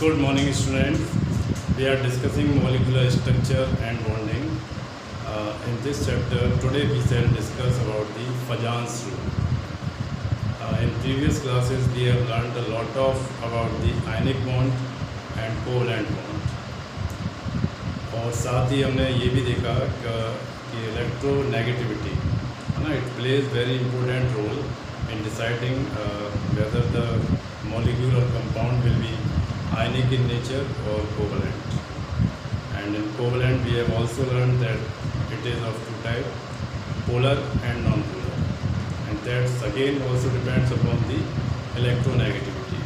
Good morning, students. We are discussing molecular structure and bonding. In this chapter, today we shall discuss about the Fajans rule. In previous classes, we have learned a lot about the ionic bond and covalent bond. और साथ ही हमने ये भी देखा कि electronegativity, it plays very important role in deciding whether the molecule or compound will be ionic in nature or covalent. And in covalent we have also learned that it is of two types, polar and non-polar, and that again also depends upon the electronegativity.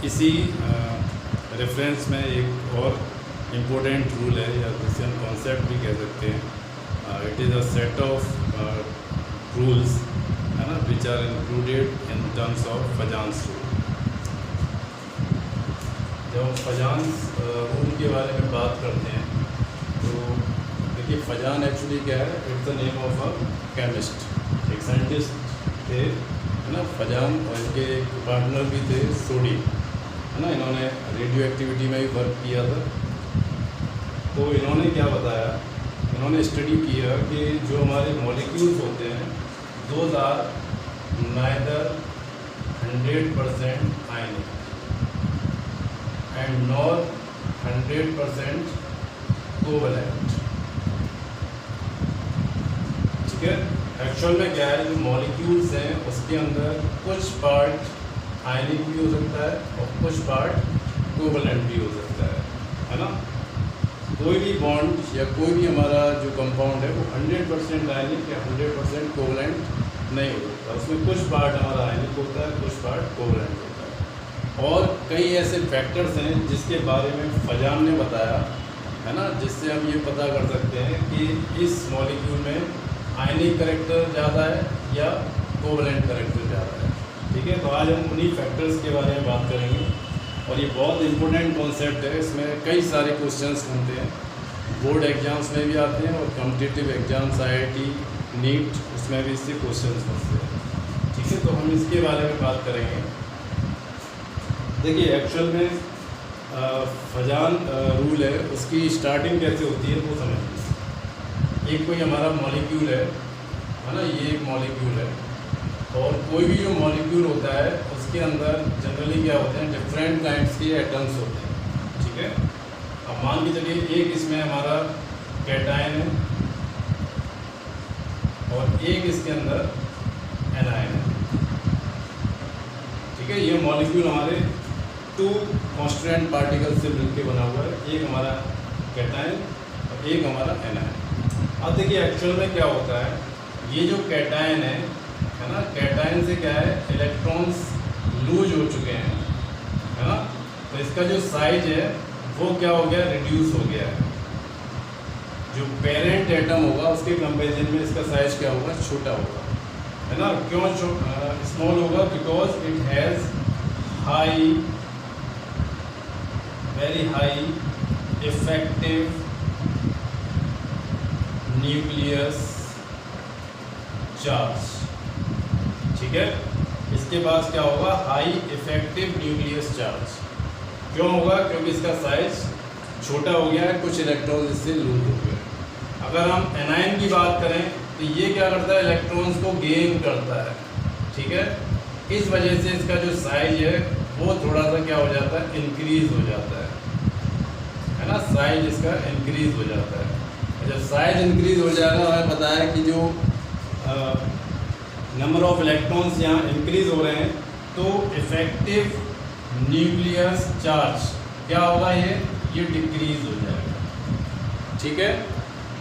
इसी reference में एक और important rule है या जिसे हम concept भी कह सकते हैं. It is a set of rules है ना which are included in terms of Fajans rule. जब हम फजान्स रूल के बारे में बात करते हैं तो देखिए फजान एक्चुअली क्या है. It's the name of a chemist. एक साइंटिस्ट थे है ना फजान, और इनके एक पार्टनर भी थे सोडी है ना. इन्होंने रेडियो एक्टिविटी में भी वर्क किया था. तो इन्होंने क्या बताया, इन्होंने स्टडी किया कि जो हमारे मॉलिक्यूल्स होते हैं those are neither 100% ionic and not 100% covalent. ठीक है. एक्चुअल में क्या है, जो मॉलिक्यूल्स हैं उसके अंदर कुछ पार्ट आयनिक भी हो सकता है और कुछ पार्ट कोवैलेंट भी हो सकता है ना. कोई भी बॉन्ड या कोई भी हमारा जो कंपाउंड है वो 100% आयनिक या 100% कोवैलेंट नहीं होता. उसमें कुछ पार्ट हमारा आयनिक होता है, कुछ पार्ट कोवैलेंट होता है. और कई ऐसे फैक्टर्स हैं जिसके बारे में फजान ने बताया है ना, जिससे हम ये पता कर सकते हैं कि इस मॉलिक्यूल में आयनिक कैरेक्टर ज़्यादा है या कोवैलेंट कैरेक्टर ज़्यादा है. ठीक है. तो आज हम उन्हीं फैक्टर्स के बारे में बात करेंगे और ये बहुत इंपॉर्टेंट कॉन्सेप्ट है. इसमें कई सारे क्वेश्चंस बनते हैं, बोर्ड एग्जाम्स में भी आते हैं और कॉम्पिटिटिव एग्जाम्स IIT नीट उसमें भी इससे क्वेश्चंस बनते हैं. ठीक है. तो हम इसके बारे में बात करेंगे. देखिए एक्चुअल में फजान रूल है, उसकी स्टार्टिंग कैसे होती है वो समझिए. एक कोई हमारा मॉलिक्यूल है ना, ये एक मॉलिक्यूल है और कोई भी जो मॉलिक्यूल होता है उसके अंदर जनरली क्या होते हैं, डिफरेंट काइंड्स के एटम्स होते हैं. ठीक है. अब मान के चलिए एक इसमें हमारा कैटायन है और एक इसके अंदर एनायन है. ठीक है. ये मॉलिक्यूल हमारे 2 कांस्टेंट पार्टिकल से मिलकर बना हुआ है. एक हमारा कैटायन और एक हमारा एनायन. अब देखिए एक्चुअल में क्या होता है, ये जो कैटायन है ना, कैटायन से क्या है, इलेक्ट्रॉन्स लूज हो चुके हैं है ना. तो इसका जो साइज है वो क्या हो गया, रिड्यूस हो गया है. जो पेरेंट एटम होगा उसके कंपेरिजन में इसका साइज क्या होगा, छोटा होगा है ना. क्यों स्मॉल होगा, because it has high, very high effective nucleus charge. ठीक है. इसके पास क्या होगा, हाई इफेक्टिव न्यूक्लियस चार्ज. क्यों होगा, क्योंकि इसका साइज छोटा हो गया है, कुछ इलेक्ट्रॉन इससे लूज हो गए. अगर हम एनायन की बात करें तो ये क्या करता है, इलेक्ट्रॉन्स को गेन करता है. ठीक है. इस वजह से इसका जो साइज है वो थोड़ा सा क्या हो जाता है, इंक्रीज हो जाता है ना. साइज इसका इंक्रीज हो जाता है. जब साइज इंक्रीज हो जाएगा, हमें पता है कि जो नंबर ऑफ इलेक्ट्रॉन्स यहाँ इंक्रीज हो रहे हैं तो इफेक्टिव न्यूक्लियस चार्ज क्या होगा, ये डिक्रीज हो जाएगा. ठीक है.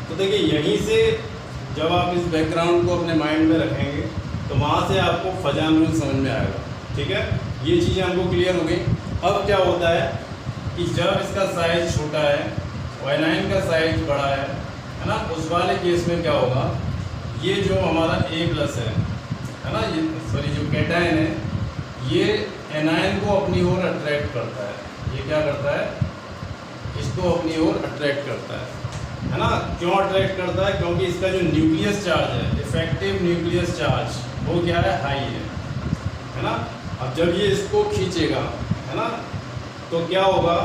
तो देखिए यहीं से जब आप इस बैकग्राउंड को अपने माइंड में रखेंगे तो वहाँ से आपको फजान रूल समझ में आएगा. ठीक है. ये चीज़ें हमको क्लियर हो गई. अब क्या होता है कि जब इसका साइज छोटा है और एनायन का साइज बड़ा है ना, उस वाले केस में क्या होगा, ये जो हमारा A+ है ना, ये सॉरी जो कैटायन है ये एनायन को अपनी ओर अट्रैक्ट करता है. ये क्या करता है, इसको अपनी ओर अट्रैक्ट करता है ना. क्यों अट्रैक्ट करता है, क्योंकि इसका जो न्यूक्लियस चार्ज है, इफेक्टिव न्यूक्लियस चार्ज, वो क्या है, हाई है ना. अब जब ये इसको खींचेगा है ना, तो क्या होगा,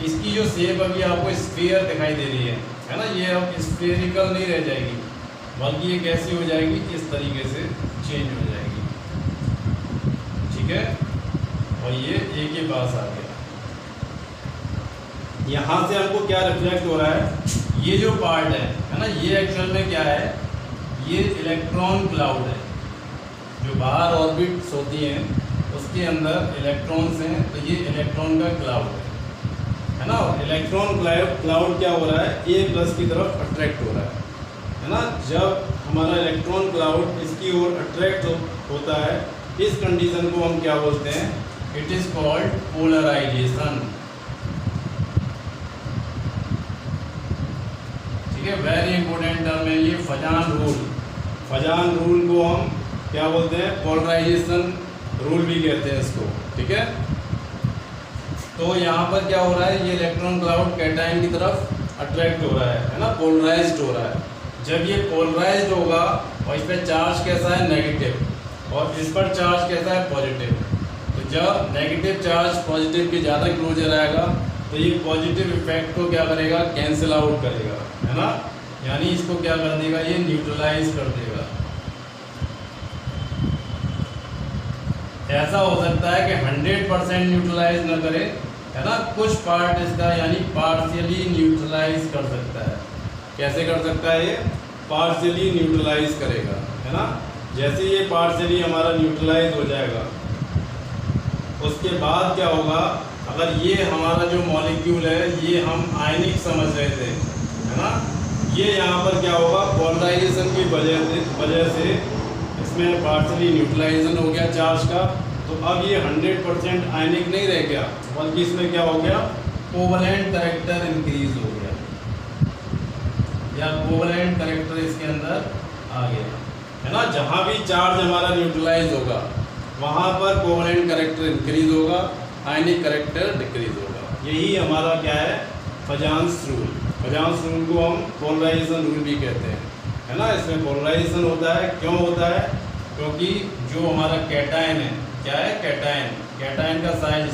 इसकी जो शेप अभी आपको स्फीयर दिखाई दे रही है ना, ये अब स्फेरिकल नहीं रह जाएगी, बल्कि ये कैसी हो जाएगी, इस तरीके से चेंज हो जाएगी। ठीक है, और ये ए के पास आ गया। यहाँ से हमको क्या रिफ्लेक्ट हो रहा है, ये जो पार्ट है ना, ये एक्चुअल में क्या है, ये इलेक्ट्रॉन क्लाउड है। जो बाहर ऑर्बिट्स होती हैं उसके अंदर इलेक्ट्रॉन्स हैं, तो ये इलेक्ट्रॉन का क्लाउड है ना। इलेक्ट्रॉन क्लाउड क्या हो रहा है, ए प्लस की तरफ अट्रैक्ट हो रहा है ना। जब हमारा इलेक्ट्रॉन क्लाउड इसकी ओर अट्रैक्ट होता है, इस कंडीशन को हम क्या बोलते हैं, इट इज कॉल्ड पोलराइजेशन। ठीक है, वेरी इंपॉर्टेंट टर्म है ये, फजान रूल। फजान रूल को हम क्या बोलते हैं, पोलराइजेशन रूल भी कहते हैं इसको। ठीक है, तो यहाँ पर क्या हो रहा है, ये इलेक्ट्रॉन क्लाउड कैटायन की तरफ अट्रैक्ट हो रहा है ना, पोलराइज्ड हो रहा है। जब ये पोलराइज्ड होगा और इस पर चार्ज कैसा है, नेगेटिव, और इस पर चार्ज कैसा है, पॉजिटिव। तो जब नेगेटिव चार्ज पॉजिटिव के ज़्यादा क्लोजर आएगा तो ये पॉजिटिव इफेक्ट को क्या करेगा, कैंसिल आउट करेगा, है ना। यानी इसको क्या कर देगा, ये न्यूट्रलाइज कर देगा। ऐसा हो सकता है कि 100% न्यूट्रलाइज न करे, है ना, कुछ पार्ट इसका यानी पार्शियली न्यूट्रलाइज कर सकता है। कैसे कर सकता है, ये पार्शियली न्यूट्रलाइज करेगा, है ना। जैसे ये पार्शियली हमारा न्यूट्रलाइज हो जाएगा, उसके बाद क्या होगा, अगर ये हमारा जो मॉलिक्यूल है ये हम आयनिक समझ रहे थे, है ना, ये यहाँ पर क्या होगा, पोलराइजेशन की वजह से इसमें पार्शियली न्यूट्रलाइजेशन हो गया चार्ज का। तो अब ये 100% आयनिक नहीं रह गया, बल्कि इसमें क्या हो गया, कोवलेंट कैरेक्टर इंक्रीज हो गया, या कोवलेंट कैरेक्टर इसके अंदर आ गया, है ना। जहाँ भी चार्ज हमारा न्यूट्रलाइज होगा वहाँ पर कोवलेंट कैरेक्टर इंक्रीज होगा, आयनिक कैरेक्टर डिक्रीज होगा। यही हमारा क्या है, फजान्स रूल। फजान्स रूल को हम पोलराइजेशन रूल भी कहते हैं, है ना। इसमें पोलराइजेशन होता है, क्यों होता है, क्योंकि जो हमारा कैटायन है, क्या है, कैटायन, कैटायन का साइज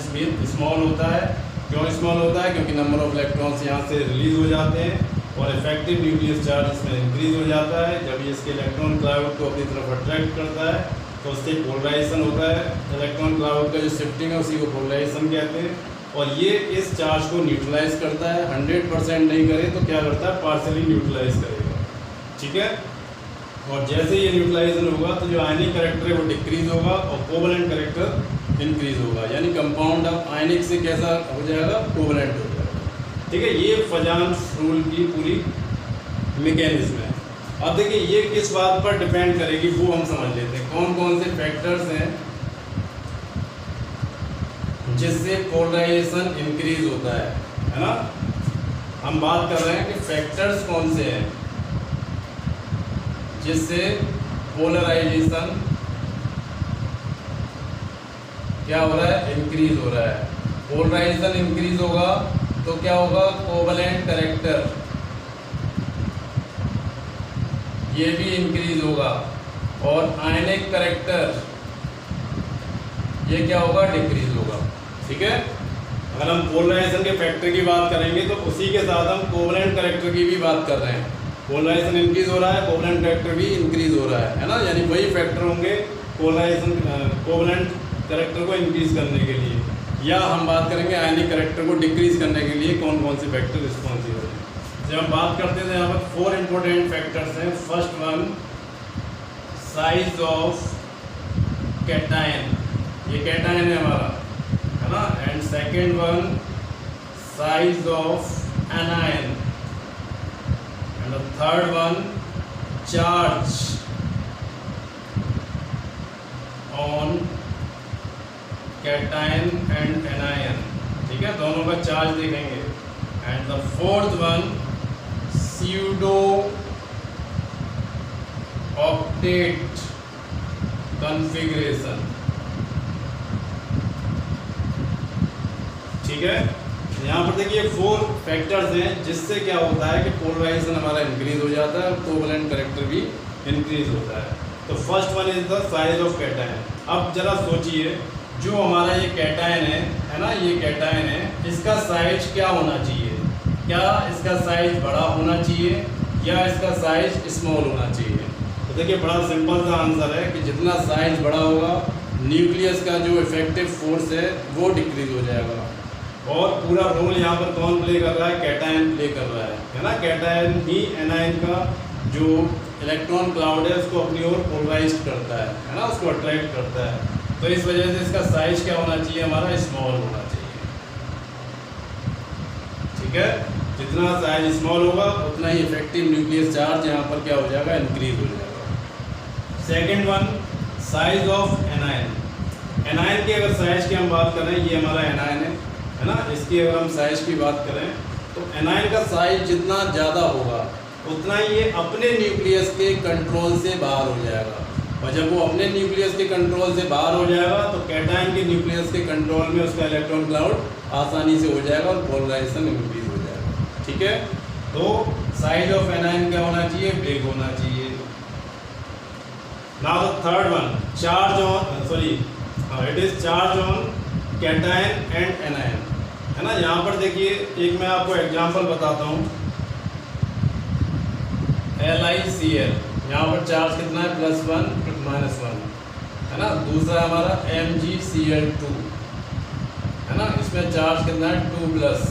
स्मॉल होता है। क्यों स्मॉल होता है, क्योंकि नंबर ऑफ इलेक्ट्रॉन्स यहाँ से रिलीज हो जाते हैं और इफेक्टिव न्यूक्लियस चार्ज इसमें इंक्रीज हो जाता है। जब ये इसके इलेक्ट्रॉन क्लाउड को अपनी तरफ अट्रैक्ट करता है तो उससे पोलराइजेशन होता है। इलेक्ट्रॉन क्लाउड का जो शिफ्टिंग है उसी को पोलराइजेशन कहते हैं, और ये इस चार्ज को न्यूट्रलाइज करता है। 100% नहीं करे तो क्या करता है, पार्शियली न्यूट्रलाइज करेगा। ठीक है, और जैसे ये न्यूट्रलाइजेशन होगा तो जो आयनिक कैरेक्टर है वो डिक्रीज होगा और कोवलेंट कैरेक्टर इंक्रीज होगा, यानी कंपाउंड ऑफ आयनिक से कैसा हो जाएगा, कोवलेंट हो जाएगा। ठीक है, ये फजान्स रूल की पूरी मैकेनिज्म है। अब देखिए ये किस बात पर डिपेंड करेगी वो हम समझ लेते हैं। कौन कौन से फैक्टर्स हैं जिससे पोलराइजेशन इंक्रीज होता है ना। हम बात कर रहे हैं कि फैक्टर्स कौन से हैं जिससे पोलराइजेशन क्या हो रहा है, इंक्रीज हो रहा है। पोलराइजेशन इंक्रीज होगा तो क्या होगा, कोवलेंट कैरेक्टर ये भी इंक्रीज होगा, और आयनिक कैरेक्टर ये क्या होगा, डिक्रीज होगा। ठीक है, अगर हम पोलराइजेशन के फैक्टर की बात करेंगे तो उसी के साथ हम कोवलेंट कैरेक्टर की भी बात कर रहे हैं। पोलराइजेशन इंक्रीज हो रहा है, कोवलेंट कैरेक्टर भी इंक्रीज हो रहा है ना, यानी वही फैक्टर होंगे पोलराइजेशन कोवलेंट कैरेक्टर को इंक्रीज करने के लिए, या हम बात करेंगे आयनिक कैरेक्टर को डिक्रीज करने के लिए कौन कौन से फैक्टर रिस्पॉन्सिबल हैं। जब हम बात करते हैं तो यहाँ पर 4 इंपॉर्टेंट फैक्टर्स हैं। First one, size of cation, ये कैटायन है हमारा, है ना। And second one, size of anion, and the third one, charge on cation and anion. ठीक है, दोनों का चार्ज देखेंगे। And the fourth one, pseudo octet configuration। ठीक है, यहाँ पर देखिए 4 फैक्टर्स हैं जिससे क्या होता है कि पोलराइजेशन हमारा इंक्रीज हो जाता है और कोवलेंट कैरेक्टर भी इंक्रीज होता है। तो first one is the size of cation. अब जरा सोचिए जो हमारा ये कैटायन है ना, ये कैटायन है, इसका साइज क्या होना चाहिए? क्या इसका साइज बड़ा होना चाहिए या इसका साइज स्मॉल होना चाहिए? तो देखिए बड़ा सिंपल सा आंसर है कि जितना साइज बड़ा होगा न्यूक्लियस का जो इफेक्टिव फोर्स है वो डिक्रीज हो जाएगा। और पूरा रोल यहाँ पर कौन प्ले कर रहा है? कैटायन प्ले कर रहा है ना। कैटायन ही एनायन का जो इलेक्ट्रॉन क्लाउड है उसको अपनी ओर पोलराइज करता है ना, उसको अट्रैक्ट करता है। तो इस वजह से इसका साइज क्या होना चाहिए? हमारा स्मॉल होना चाहिए। ठीक है, जितना साइज स्मॉल होगा उतना ही इफेक्टिव न्यूक्लियस चार्ज यहाँ पर क्या हो जाएगा? इंक्रीज हो जाएगा। Second one, size of anion. Anion की अगर साइज की हम बात करें, ये हमारा एनायन है ना, इसकी अगर हम साइज की बात करें तो एनायन का साइज जितना ज़्यादा होगा उतना ही ये अपने न्यूक्लियस के कंट्रोल से बाहर हो जाएगा। और जब वो अपने न्यूक्लियस के कंट्रोल से बाहर हो जाएगा तो कैटायन के न्यूक्लियस के कंट्रोल में उसका इलेक्ट्रॉन क्लाउड आसानी से हो जाएगा और पोलराइजेशन इंक्रीज हो जाएगा। ठीक है, तो साइज ऑफ एनायन क्या होना चाहिए? बिग होना चाहिए। Now the third one, charge on it is charge on cation and anion, है ना। यहाँ पर देखिए एक मैं आपको एग्जांपल बताता हूँ। LiCl, यहाँ पर चार्ज कितना है? +1 -1, है ना। दूसरा हमारा MgCl2, है ना, इसमें चार्ज कितना है? 2+।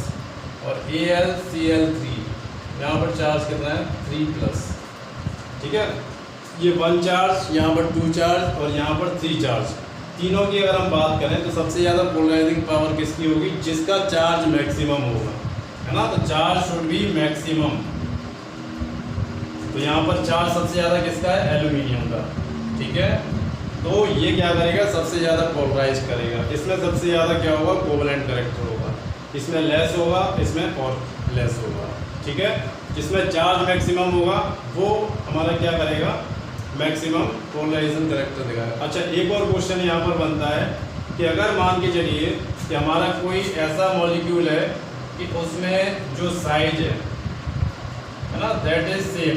और AlCl3, यहाँ पर चार्ज कितना है? 3+। ठीक है, ये 1 चार्ज, यहाँ पर 2 चार्ज और यहाँ पर 3 चार्ज। तीनों की अगर हम बात करें तो सबसे ज़्यादा पोलराइजिंग पावर किसकी होगी? जिसका चार्ज मैक्सिमम होगा, है ना। तो चार्ज शुड बी मैक्सिमम। तो यहाँ पर चार्ज सबसे ज़्यादा किसका है? एल्यूमिनियम का। ठीक है, तो ये क्या करेगा? सबसे ज़्यादा पोलराइज करेगा। इसमें सबसे ज़्यादा क्या होगा? कोवलेंट कैरेक्टर होगा। इसमें लेस होगा, इसमें और लेस होगा। ठीक है, जिसमें चार्ज मैक्सिमम होगा वो हमारा क्या करेगा? मैक्सिमम पोलराइजेशन कैरेक्टर दिखाएगा। अच्छा, एक और क्वेश्चन यहाँ पर बनता है कि अगर मान के चलिए कि हमारा कोई ऐसा मॉलिक्यूल है कि उसमें जो साइज है ना, दैट इज सेम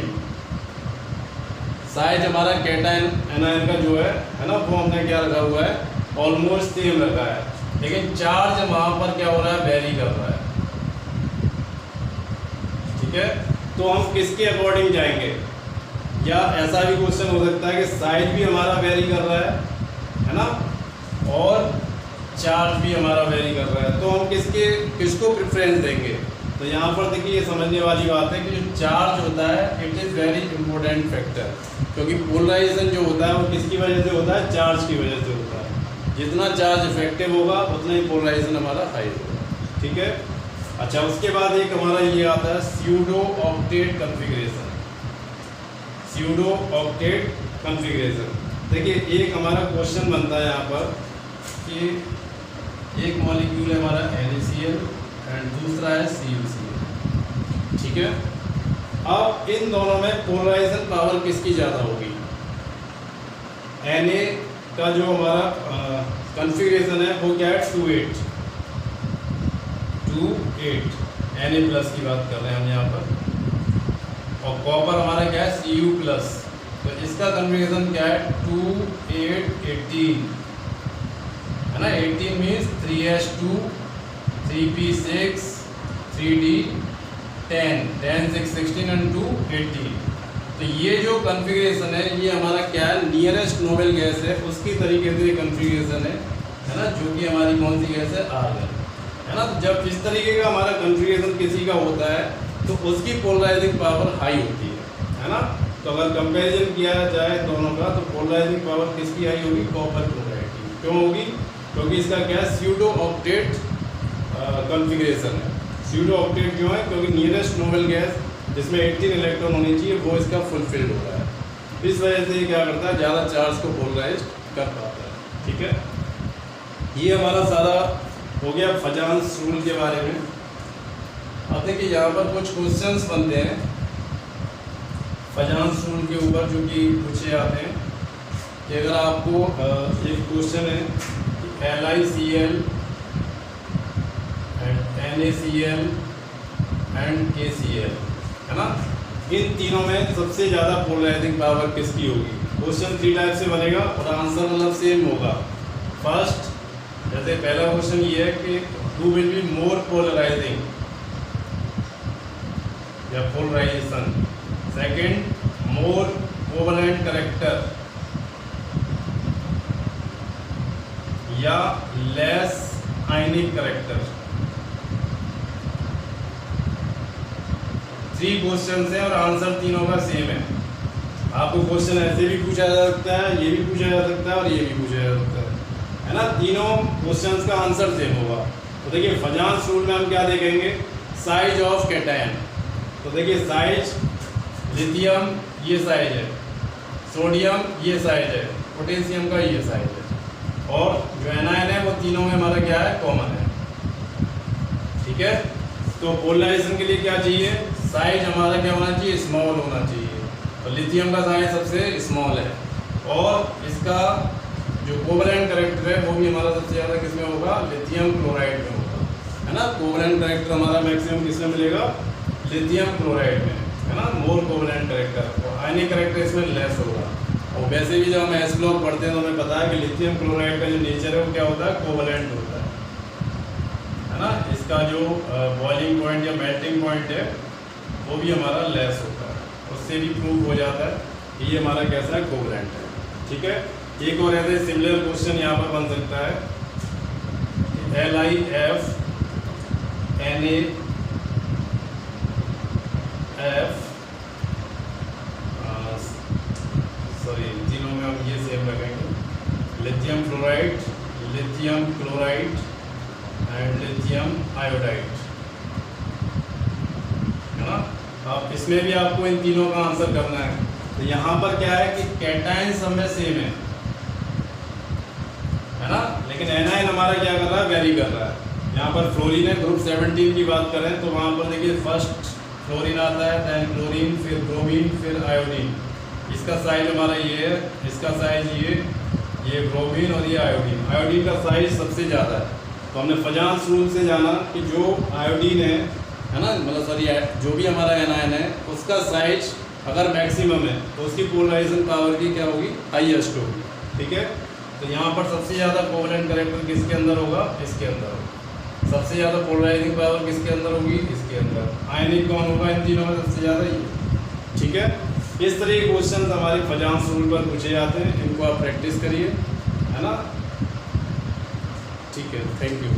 साइज हमारा कैटायन एनायन का जो है ना, वो हमने क्या रखा हुआ है? ऑलमोस्ट सेम रखा है, लेकिन चार्ज वहाँ पर क्या हो रहा है? वेरी कर रहा है। ठीक है, तो हम किसके अकॉर्डिंग जाएंगे? या ऐसा भी क्वेश्चन हो सकता है कि साइज भी हमारा वेरी कर रहा है ना, और चार्ज भी हमारा वेरी कर रहा है, तो हम किसको प्रेफरेंस देंगे? तो यहाँ पर देखिए ये समझने वाली बात है कि जो चार्ज होता है it is very important factor, क्योंकि पोलराइजेशन जो होता है वो किसकी वजह से होता है? चार्ज की वजह से होता है। जितना चार्ज इफेक्टिव होगा उतना ही पोलराइजेशन हमारा हाई होगा। ठीक है, अच्छा, उसके बाद एक हमारा ये आता है pseudo octet configuration. Pseudo octet configuration, देखिए एक हमारा क्वेश्चन बनता है यहाँ पर कि एक मॉलिक्यूल है हमारा NaCl एंड दूसरा है CuCl। ठीक है, अब इन दोनों में पोलराइजेशन पावर किसकी ज़्यादा होगी? Na का जो हमारा कॉन्फ़िगरेशन है वो क्या है? 2 8 Na+ की बात कर रहे हैं हम यहाँ पर, और कॉपर हमारा क्या है? Cu+। तो इसका कॉन्फ़िगरेशन क्या है? 2 8 18, है ना। 18 means 3s2 3p6 3d10 10 6 16 and 2 18। तो ये जो कॉन्फ़िगरेशन है ये हमारा क्या है? नियरेस्ट नोबल गैस है उसकी तरीके से कॉन्फ़िगरेशन है ना, जो कि हमारी कौन सी गैस है? आर्गन, है ना। तो जब इस तरीके का हमारा कॉन्फ़िगरेशन किसी का होता है तो उसकी पोलराइजिंग पावर हाई होती है ना। तो अगर कंपैरिजन किया जाए दोनों का तो पोलराइजिंग पावर किसकी हाई होगी? कॉपर क्लोराइड की। क्यों होगी? क्योंकि इसका क्या है? स्यूडो ऑक्टेट कॉन्फ़िगरेशन है। स्यूडो ऑक्टेट क्यों है? क्योंकि नियरेस्ट नोबल गैस जिसमें 18 इलेक्ट्रॉन होने चाहिए वो इसका फुलफिल्ड हो रहा है। इस वजह से ये क्या करता है? ज़्यादा चार्ज को पोलराइज कर पाता है। ठीक है, ये हमारा सारा हो गया फजान्स रूल के बारे में। अब देखिए यहाँ पर कुछ क्वेश्चंस बनते हैं फजान्स रूल के ऊपर जो कि पूछे जाते हैं कि अगर आपको एक क्वेश्चन है कि LiCl and NaCl and KCl, है ना, इन तीनों में सबसे ज़्यादा पोलराइजिंग पावर किसकी होगी? क्वेश्चन 3 टाइप से बनेगा और आंसर मतलब सेम होगा। फर्स्ट जैसे पहला क्वेश्चन ये है कि who will be more polarising या polarisation, second more covalent character या लेस आयनिक करेक्टर। 3 क्वेश्चन हैं और आंसर तीनों का सेम है। आपको क्वेश्चन ऐसे भी पूछा जा सकता है, ये भी पूछा जा सकता है और ये भी पूछा जा सकता है ना। तीनों क्वेश्चंस का आंसर सेम होगा। तो देखिए फजांस रूल में हम क्या देखेंगे, साइज ऑफ कैटायन। तो देखिए साइज, लिथियम ये साइज है, सोडियम ये साइज है, पोटेशियम का ये साइज है, और जो एनायन है वो तीनों में हमारा क्या है, कॉमन है। ठीक है, तो पोलराइजेशन के लिए क्या चाहिए, साइज हमारा क्या होना चाहिए, स्मॉल होना चाहिए। तो लिथियम का साइज सबसे स्मॉल है, और इसका जो कोवलेंट करेक्टर है वो भी हमारा सबसे ज़्यादा किस में होगा, लिथियम क्लोराइड में होगा, है ना। कोवलेंट करेक्टर हमारा मैक्सिमम किस में मिलेगा, लिथियम क्लोराइड में, है ना, मोर कोवलेंट करेक्टर। और आयनिक करेक्टर इसमें लेस होगा। और वैसे भी जब हम एस ब्लॉक पढ़ते हैं तो हमें पता है कि लिथियम क्लोराइड का जो नेचर है वो क्या होता है, कोवलेंट होता है ना। इसका जो बॉइलिंग पॉइंट या मेल्टिंग पॉइंट है वो भी हमारा लेस होता है, उससे भी प्रूव हो जाता है कि ये हमारा कैसा है, कोवलेंट है। ठीक है, एक और ऐसे सिमिलर क्वेश्चन यहाँ पर बन सकता है, LiF NaF, सॉरी तीनों में हम ये सेम रखेंगे, lithium fluoride, lithium chloride and lithium iodide, है ना। अब इसमें भी आपको इन तीनों का आंसर करना है। तो यहाँ पर क्या है कि कैटायन सब में सेम है ना, लेकिन एनायन हमारा क्या कर रहा है, वेरी कर रहा है। यहाँ पर फ्लोरीन है, ग्रुप 17 की बात करें तो वहाँ पर देखिए फर्स्ट फ्लोरीन आता है, देन क्लोरीन, फिर ब्रोमीन, फिर आयोडीन। इसका साइज हमारा ये है, इसका साइज ये ब्रोमीन और ये आयोडीन। आयोडीन का साइज सबसे ज़्यादा है। तो हमने फजांस रूल से जाना कि जो आयोडीन है ना, मतलब सॉरी जो भी हमारा एनायन है उसका साइज अगर मैक्सिमम है तो उसकी पोलराइजेशन पावर की क्या होगी, हाईएस्ट होगी। ठीक है, तो यहाँ पर सबसे ज़्यादा कोवलेंट करेक्टर किसके अंदर होगा, इसके अंदर होगा। सबसे ज़्यादा पोलराइजिंग पावर किसके अंदर होगी, इसके अंदर। आयनिक कौन होगा इन तीनों में सबसे ज़्यादा, ये। ठीक है, इस तरह के क्वेश्चन हमारे फजांस रूल पर पूछे जाते हैं, इनको आप प्रैक्टिस करिए, है ना। ठीक है, थैंक यू।